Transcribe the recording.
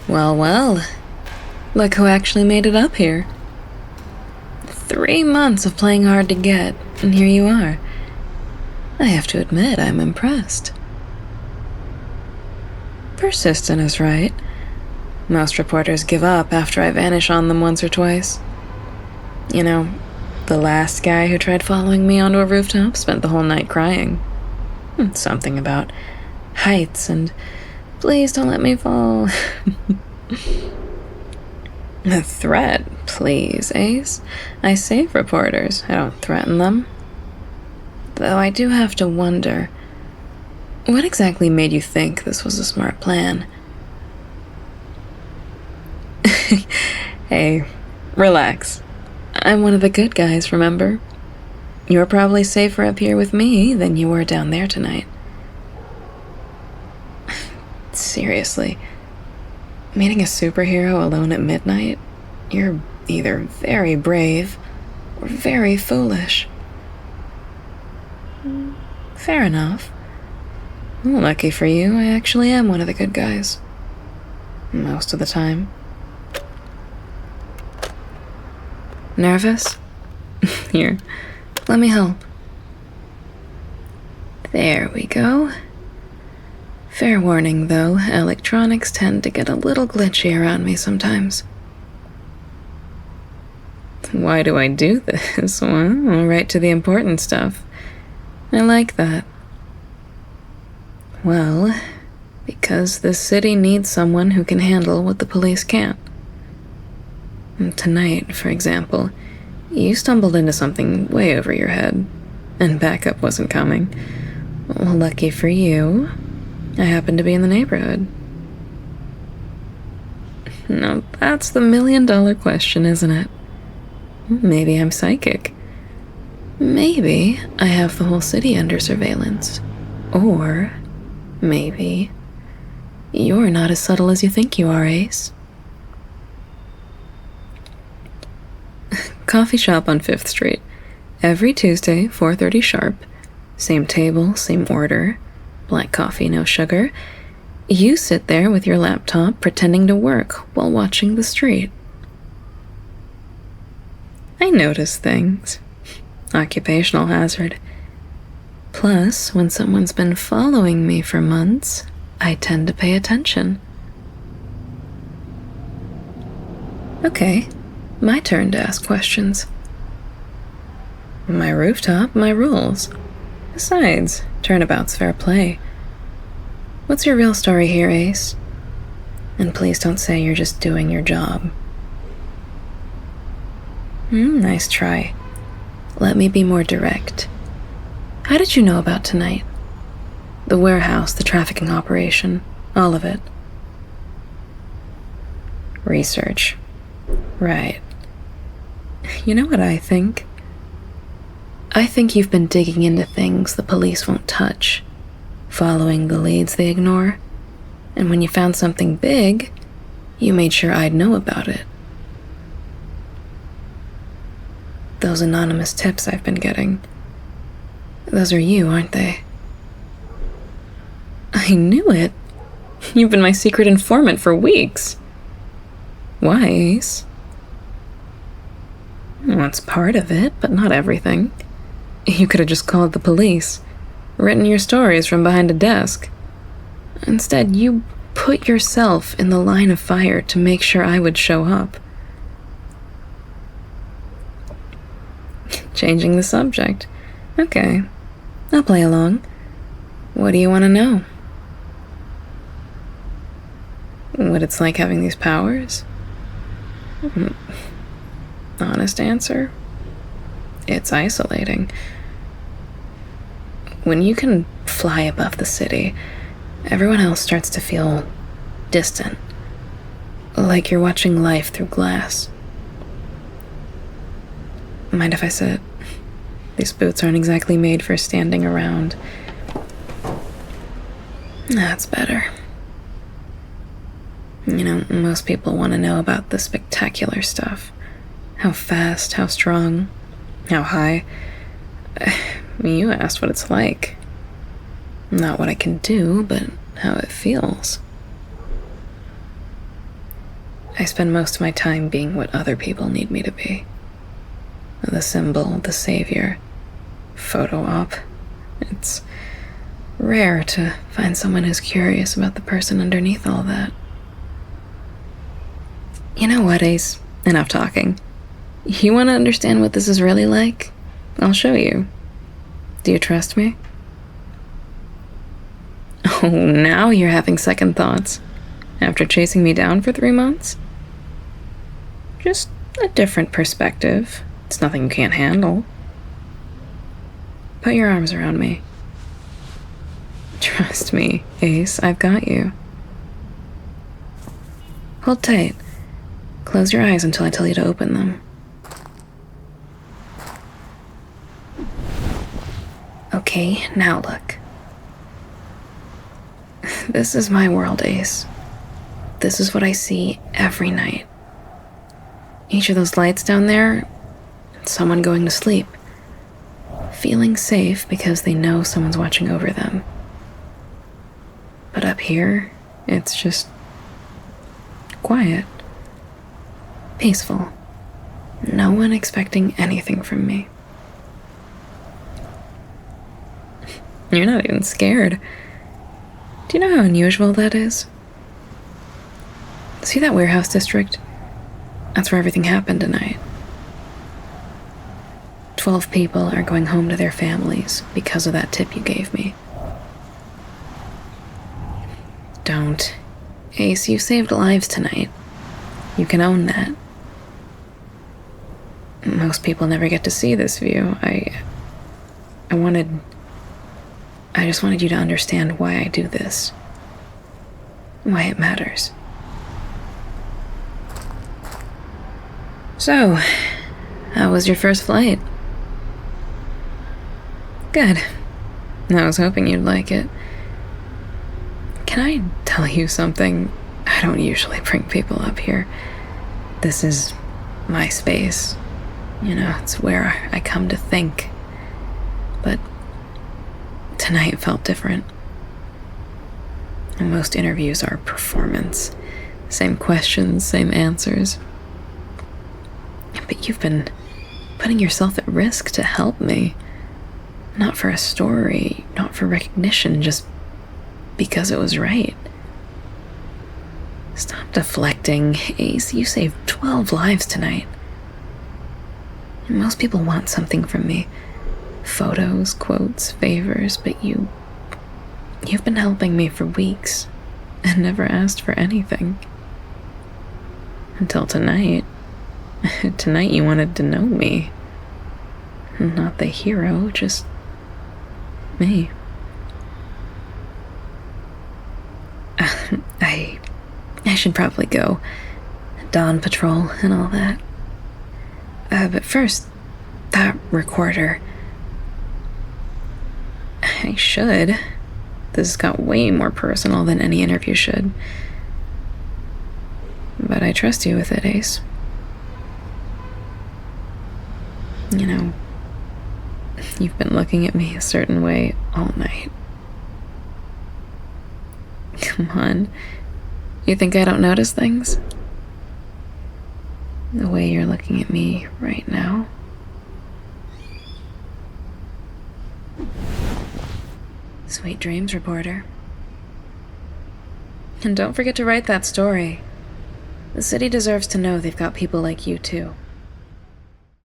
Well, well. Look who actually made it up here. 3 months of playing hard to get, and here you are. I have to admit, I'm impressed. Persistent is right. Most reporters give up after I vanish on them once or twice. You know, the last guy who tried following me onto a rooftop spent the whole night crying. Something about heights and please don't let me fall. A threat, please, Ace. I save reporters, I don't threaten them. Though I do have to wonder, what exactly made you think this was a smart plan? Hey, relax. I'm one of the good guys, remember? You're probably safer up here with me than you were down there tonight. Seriously, meeting a superhero alone at midnight? You're either very brave or very foolish. Fair enough. Well, lucky for you, I actually am one of the good guys. Most of the time. Nervous? Here, let me help. There we go. Fair warning, though, electronics tend to get a little glitchy around me sometimes. Why do I do this? Well, right to the important stuff. I like that. Well, because this city needs someone who can handle what the police can't. Tonight, for example, you stumbled into something way over your head, and backup wasn't coming. Well, lucky for you, I happened to be in the neighborhood. Now, that's the $1,000,000 question, isn't it? Maybe I'm psychic. Maybe I have the whole city under surveillance. Or maybe you're not as subtle as you think you are, Ace. Coffee shop on 5th Street. Every Tuesday, 4:30 sharp. Same table, same order. Black coffee, no sugar. You sit there with your laptop pretending to work while watching the street. I notice things. Occupational hazard. Plus, when someone's been following me for months, I tend to pay attention. Okay, my turn to ask questions. My rooftop, my rules. Besides, turnabout's fair play. What's your real story here, Ace? And please don't say you're just doing your job. Nice try. Let me be more direct. How did you know about tonight? The warehouse, the trafficking operation, all of it. Research. Right. You know what I think? I think you've been digging into things the police won't touch, following the leads they ignore, and when you found something big, you made sure I'd know about it. Those anonymous tips I've been getting, those are you, aren't they? I knew it. You've been my secret informant for weeks. Why, Ace? Well, that's part of it, but not everything. You could have just called the police, written your stories from behind a desk. Instead, you put yourself in the line of fire to make sure I would show up. Changing the subject. Okay, I'll play along. What do you want to know? What it's like having these powers? Honest answer? It's isolating. When you can fly above the city, everyone else starts to feel distant. Like you're watching life through glass. Mind if I sit? These boots aren't exactly made for standing around. That's better. You know, most people want to know about the spectacular stuff. How fast, how strong, how high. You asked what it's like. Not what I can do, but how it feels. I spend most of my time being what other people need me to be. The symbol, the savior, photo op. It's rare to find someone who's curious about the person underneath all that. You know what, Ace? Enough talking. You want to understand what this is really like? I'll show you. Do you trust me? Oh, now you're having second thoughts. After chasing me down for 3 months? Just a different perspective. It's nothing you can't handle. Put your arms around me. Trust me, Ace, I've got you. Hold tight. Close your eyes until I tell you to open them. Okay, now look. This is my world, Ace. This is what I see every night. Each of those lights down there, it's someone going to sleep. Feeling safe because they know someone's watching over them. But up here, it's just quiet. Peaceful. No one expecting anything from me. You're not even scared. Do you know how unusual that is? See that warehouse district? That's where everything happened tonight. 12 people are going home to their families because of that tip you gave me. Don't. Ace, you saved lives tonight. You can own that. Most people never get to see this view. I just wanted you to understand why I do this. Why it matters. So, how was your first flight? Good. I was hoping you'd like it. Can I tell you something? I don't usually bring people up here. This is my space. You know, it's where I come to think. But tonight felt different. And most interviews are performance. Same questions, same answers. But you've been putting yourself at risk to help me. Not for a story, not for recognition, just because it was right. Stop deflecting, Ace. You saved 12 lives tonight. And most people want something from me. Photos, quotes, favors, but you've been helping me for weeks and never asked for anything. Until tonight. Tonight you wanted to know me. Not the hero, just me. I should probably go. Dawn patrol and all that. But first, that recorder. I should. This got way more personal than any interview should. But I trust you with it, Ace. You know, you've been looking at me a certain way all night. Come on. You think I don't notice things? The way you're looking at me right now. Sweet dreams, reporter. And don't forget to write that story. The city deserves to know they've got people like you, too.